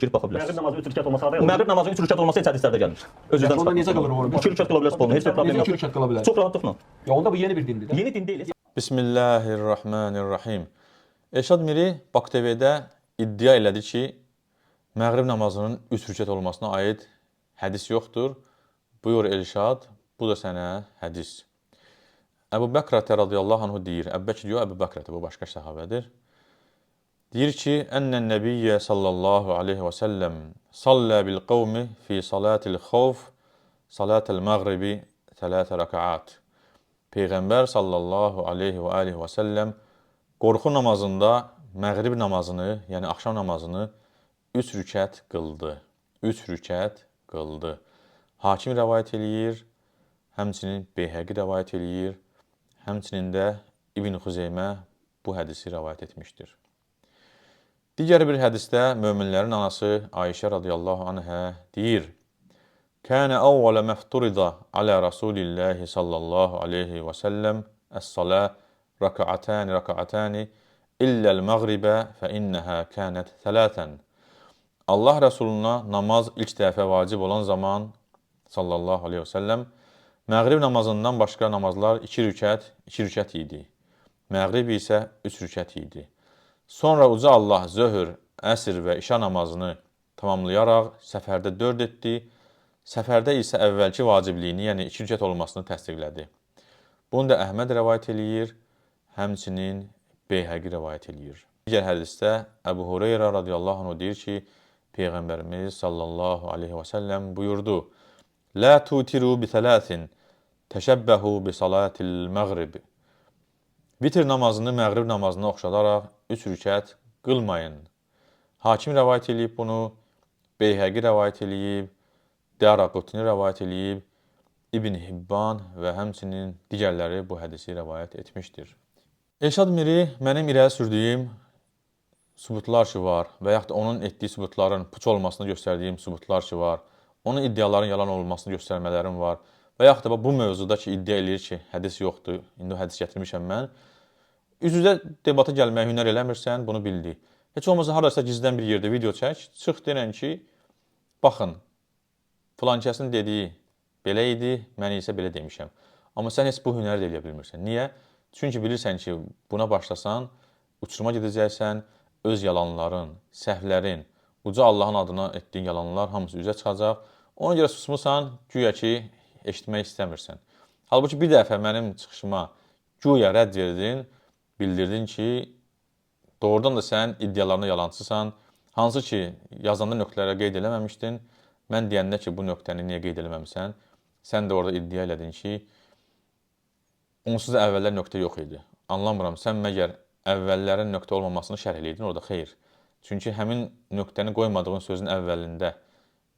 Girib baxa Məğrib bilərsiniz. namazı 3 rükət olmasa da Məğrib namazının 3 rükət olması heç hədislərdə gəlmir. Özünüzdən Onda necə qalır o? 2 rükət qıla bilərsiniz, heç bir problem Necə yox. 2 rükət qala bilər? Çox rahatlıqla. Ya onda bu yeni bir dindir. Yeni din deyil. Bismillahirrahmanirrahim. Elşad Miri Bak TV-də iddia elədi ki, məğrib namazının 3 rükət olmasına aid hədis yoxdur. Buyur Elşad, bu da sənə hədis. Əbu Bəkrətə radiyallahu anhu deyir, Əbu Bəkr yox, Əbu Bəkrətə, bu başqa səhabədir. Deyir ki, Ənnən Nəbiyyə sallallahu aleyhi və səlləm sallə bil qavmi fi salatil xavf salatil məğribi tələtə rəkaat. Peyğəmbər sallallahu aleyhi və səlləm qorxu namazında məğrib namazını, yəni axşam namazını 3 rükət qıldı. 3 rükət qıldı. Hakim rəvayət eləyir, həmçinin Beyhəqi rəvayət eləyir, həmçinin də İbn Xuzeymə bu hədisi rəvayət etmişdir. Digər bir hədisdə möminlərin anası Ayşə radiyallahu anhə deyir, Kənə əvvələ məfturida alə Rasulillahi sallallahu aleyhi və səlləm əs-salə rəka'atani illəl məğribə fə innəhə kənət thələtən. Allah Rəsuluna namaz ilk dəfə vacib olan zaman sallallahu aleyhi və səlləm məğrib namazından başqa namazlar 2 rükət idi. Məğrib isə 3 rükət idi. Sonra Uca Allah zöhr, əsr və işa namazını tamamlayaraq səfərdə 4 etdi. Səfərdə isə əvvəlki vacibliyini, yəni 2 rükət olmasını təsdiqlədi. Bunu da Əhməd rəvayət eləyir, həmçinin Beyhəqi rəvayət eləyir. Digər hədisdə Əbu Hüreyrə radiyallahu anh deyir ki, Peyğəmbərimiz sallallahu aleyhi və səlləm buyurdu, Lə tutiru bi tələtin, təşəbbəhu bi salatil məğrib. Vitr namazını məğrib namazına oxşadaraq 3 rükət qılmayın. Hakim rəvayət eləyib bunu, Beyhəqi rəvayət eləyib, Daraqutni rəvayət eləyib, İbn Hibban və həmçinin digərləri bu hədisi rəvayət etmişdir. Elşad Miri mənim irəli sürdüyüm sübutlar ki var və yaxud da onun etdiyi sübutların puç olmasını göstərdiyim sübutlar ki var, onun iddiaların yalan olmasını göstərmələrim var və yaxud da bu mövzuda ki, iddia eləyir ki, hədis yoxdur, indi hədis gətirmişəm mən. Üz-üzə debata gəlməyə hünər eləmirsən, bunu bildi. Heç olmasa haradasa gizlən bir yerdə video çək, çıx denən ki, baxın, filankəsin dediyi belə idi, mən isə belə demişəm. Amma sən heç bu hünəri də eləyə bilmirsən. Niyə? Çünki bilirsən ki, buna başlasan, uçuruma gedəcəksən, öz yalanların, səhvlərin, uca Allahın adına etdiyin yalanlar hamısı üzə çıxacaq. Ona görə susmusan, güya ki, eşitmək istəmirsən. Halbuki bir dəfə mənim çıxışıma güya rədd verdin, bildirdin ki, doğrudan da sən iddialarına yalancısan, hansı ki, yazanda nöqtələrə qeyd eləməmişdin, mən deyəndə ki, bu nöqtəni niyə qeyd eləməmişsən, sən də orada iddia elədin ki, onsuz da əvvəllər nöqtə yox idi. Anlamıram, sən məgər əvvəllərin nöqtə olmamasını şərh eləydin, orada xeyr. Çünki həmin nöqtəni qoymadığın sözün əvvəlində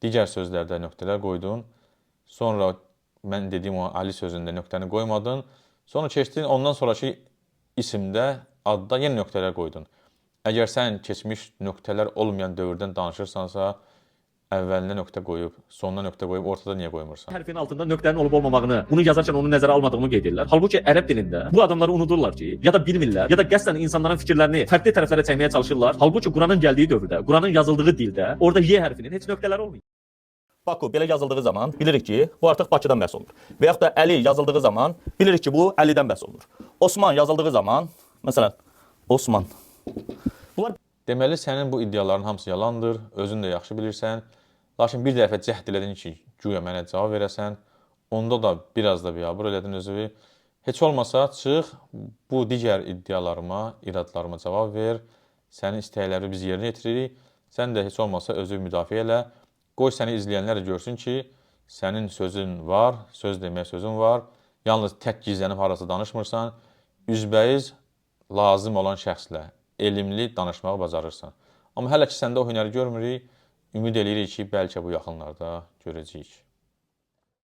digər sözlərdə nöqtələr qoydun, sonra mən dediyim o Ali sözündə nöqtəni qoymadın, sonra keçdin, ondan sonraki isimdə, adda yenə nöqtələr qoydun. Əgər sən keçmiş nöqtələr olmayan dövrdən danışırsansa, əvvəlinə nöqtə qoyub, sonuna nöqtə qoyub, ortada niyə qoymursan? Hərfin altında nöqtənin olub olmamağını, bunu yazarkən onu nəzərə almadığımı qeyd edirlər. Halbuki ərəb dilində bu adamları unudurlar ki, ya da bilmirlər, ya da qəsdən insanların fikirlərini fərqli tərəflərə çəkməyə çalışırlar. Halbuki Quranın gəldiyi dövrdə, Quranın yazıldığı dildə, orada Y hərfinin heç nöqtələri olmayıb. Baku belə yazıldığı zaman bilirik ki, bu artıq Bakıdan bəhs olunur. Və yaxud da Əli yazıldığı zaman bilirik ki, bu Əlidən bəhs olunur. Osman yazıldığı zaman, məsələn, Osman. Bunlar Deməli, sənin bu iddiaların hamısı yalandır, özün də yaxşı bilirsən. Lakin bir dəfə cəhd elədin ki, güya mənə cavab verəsən, onda da biraz da biabır elədin özünü. Heç olmasa çıx, bu digər iddialarıma, iradlarıma cavab ver, sənin istəkləri biz yerinə yetiririk, sən də heç olmasa özü müdafiə elə. Qoy səni izləyənlər də görsün ki, sənin sözün var, söz demək sözün var, yalnız tək gizlənib harası danışmırsan, üzbəyiz lazım olan şəxslə, elmli danışmağı bacarırsan. Amma hələ ki, səndə o hünəri görmürük, ümid eləyirik ki, bəlkə bu yaxınlarda görəcəyik.